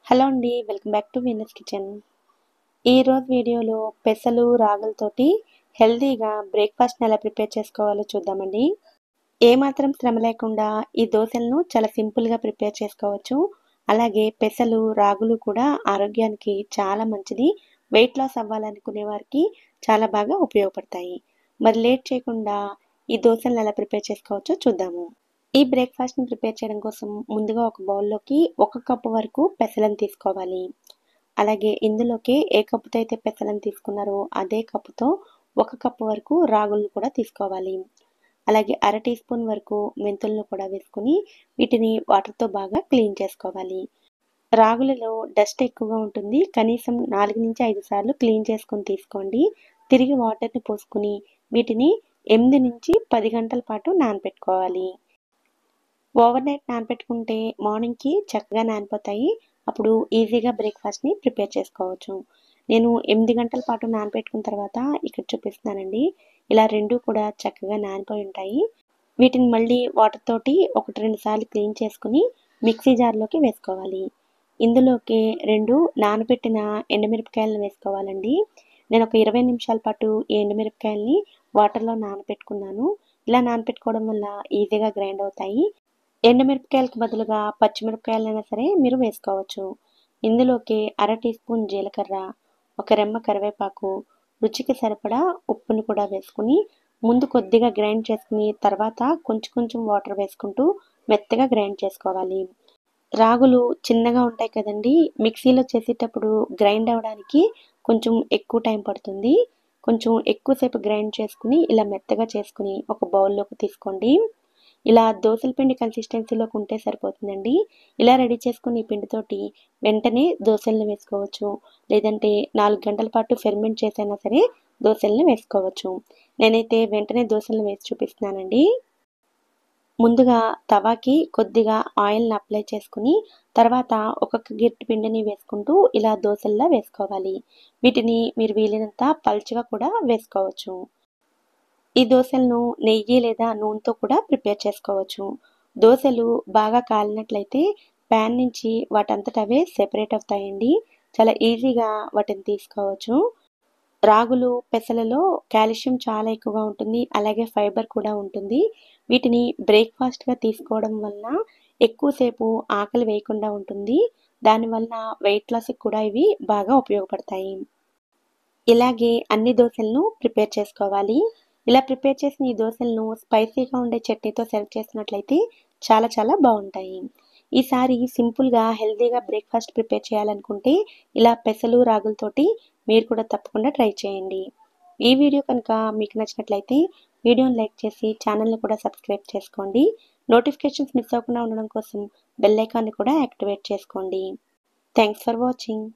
Hello అండి, welcome back to Venus kitchen. ఈరోజు వీడియోలో పెసలు రాగులతోటి హెల్తీగా బ్రేక్ఫాస్ట్ని ఎలా ప్రిపేర్ చేసుకోవాలో చూద్దామండి. ఏమాత్రం శ్రమ లేకుండా ఈ దోశలను చాలా సింపుల్గా ప్రిపేర్ చేసుకోవచ్చు. అలాగే పెసలు రాగులు కూడా ఆరోగ్యానికి చాలా మంచిది. వెయిట్ లాస్ అవ్వాలనుకునే వారికి చాలా బాగా ఉపయోగపడతాయి. మరి లేట్ చేయకుండా ఈ దోశలను ఎలా ప్రిపేర్ చేసుకోవచ్చో చూద్దాము. ఈ బ్రేక్ఫాస్ట్ని ప్రిపేర్ చేయడం కోసం ముందుగా ఒక బౌల్లోకి 1 కప్పు వరకు పెసలను తీసుకోవాలి. అలాగే ఇందులోకి ఏ కప్పుతో అయితే పెసలను తీసుకున్నారో అదే కప్పుతో 1 కప్పు వరకు రాగులను కూడా తీసుకోవాలి. అలాగే అర టీ స్పూన్ వరకు మెంతులను కూడా వేసుకుని వీటిని వాటర్తో బాగా క్లీన్ చేసుకోవాలి. రాగులలో డస్ట్ ఎక్కువగా ఉంటుంది. కనీసం 4 నుంచి 5 సార్లు క్లీన్ చేసుకొని తీసుకోండి. తిరిగి వాటర్ని పోసుకుని వీటిని 8 నుంచి 10 గంటల పాటు నానబెట్టుకోవాలి. ఓవర్‌నైట్ నానబెట్టుకుంటే మార్నింగ్‌కి చక్కగా నానిపోతాయి. అప్పుడు ఈజీగా బ్రేక్ఫాస్ట్‌ని ప్రిపేర్ చేసుకోవచ్చు. నేను 8 గంటల పాటు నానబెట్టుకున్న తర్వాత ఇక్కడ చూపిస్తున్నానండి. ఇలా 2 కూడా చక్కగా నానిపోయి ఉంటాయి. వీటిని మళ్ళీ వాటర్ తోటి 1, 2 సార్లు క్లీన్ చేసుకుని మిక్సీ జార్‌లోకి వేసుకోవాలి. ఇందులోకి 2 నానబెట్టిన ఎండుమిరపకాయలను వేసుకోవాలండి. నేను ఒక 20 నిమిషాల పాటు ఈ ఎండుమిరపకాయలని వాటర్‌లో నానబెట్టుకున్నాను. ఇలా నానబెట్టుకోవడం వల్ల ఈజీగా గ్రైండ్ అవుతాయి. ఎండుమిరపకాయలకు బదులుగా పచ్చిమిరపకాయలైనా సరే మీరు వేసుకోవచ్చు. ఇందులోకి అర టీ స్పూన్ జీలకర్ర, ఒక రెమ్మ కరివేపాకు, రుచికి సరిపడా ఉప్పును కూడా వేసుకుని ముందు కొద్దిగా గ్రైండ్ చేసుకుని తర్వాత కొంచెం కొంచెం వాటర్ వేసుకుంటూ మెత్తగా గ్రైండ్ చేసుకోవాలి. రాగులు చిన్నగా ఉంటాయి కదండి, మిక్సీలో చేసేటప్పుడు గ్రైండ్ అవ్వడానికి కొంచెం ఎక్కువ టైం పడుతుంది. కొంచెం ఎక్కువసేపు గ్రైండ్ చేసుకుని ఇలా మెత్తగా చేసుకుని ఒక బౌల్లోకి తీసుకోండి. ఇలా దోసల పిండి కన్సిస్టెన్సీలోకి ఉంటే సరిపోతుందండి. ఇలా రెడీ చేసుకుని ఈ పిండితోటి వెంటనే దోసలను వేసుకోవచ్చు. లేదంటే 4 గంటల పాటు ఫెర్మెంట్ చేసైనా సరే దోసలను వేసుకోవచ్చు. నేనైతే వెంటనే దోసలను వేసి చూపిస్తున్నానండి. ముందుగా తవాకి కొద్దిగా ఆయిల్ని అప్లై చేసుకుని తర్వాత ఒక్కొక్క గిట్టి పిండిని వేసుకుంటూ ఇలా దోసల్లా వేసుకోవాలి. వీటిని మీరు వీలైనంత పల్చగా కూడా వేసుకోవచ్చు. ఈ దోసలను నెయ్యి లేదా నూనెతో కూడా ప్రిపేర్ చేసుకోవచ్చు. దోసలు బాగా కాలినట్లయితే ప్యాన్ నుంచి వాటంతట అవే సెపరేట్ అవుతాయండి. చాలా ఈజీగా వాటిని తీసుకోవచ్చు. రాగులు, పెసలలో కాల్షియం చాలా ఎక్కువగా ఉంటుంది. అలాగే ఫైబర్ కూడా ఉంటుంది. వీటిని బ్రేక్ఫాస్ట్‌గా తీసుకోవడం వలన ఎక్కువసేపు ఆకలి వేయకుండా ఉంటుంది. దానివల్ల వెయిట్ లాస్‌కి కూడా ఇవి బాగా ఉపయోగపడతాయి. ఇలాగే అన్ని దోసలను ప్రిపేర్ చేసుకోవాలి. ఇలా ప్రిపేర్ చేసిన ఈ దోసలను స్పైసీగా ఉండే చట్నీతో సర్వ్ చేసినట్లయితే చాలా చాలా బాగుంటాయి. ఈసారి సింపుల్‌గా హెల్తీగా బ్రేక్ఫాస్ట్ ప్రిపేర్ చేయాలనుకుంటే ఇలా పెసలు రాగులతోటి మీరు కూడా తప్పకుండా ట్రై చేయండి. ఈ వీడియో కనుక మీకు నచ్చినట్లయితే వీడియోని లైక్ చేసి ఛానల్ని కూడా సబ్స్క్రైబ్ చేసుకోండి. నోటిఫికేషన్స్ మిస్ అవ్వకుండా ఉండడం కోసం బెల్ ఐకాన్ని కూడా యాక్టివేట్ చేసుకోండి. Thanks for watching.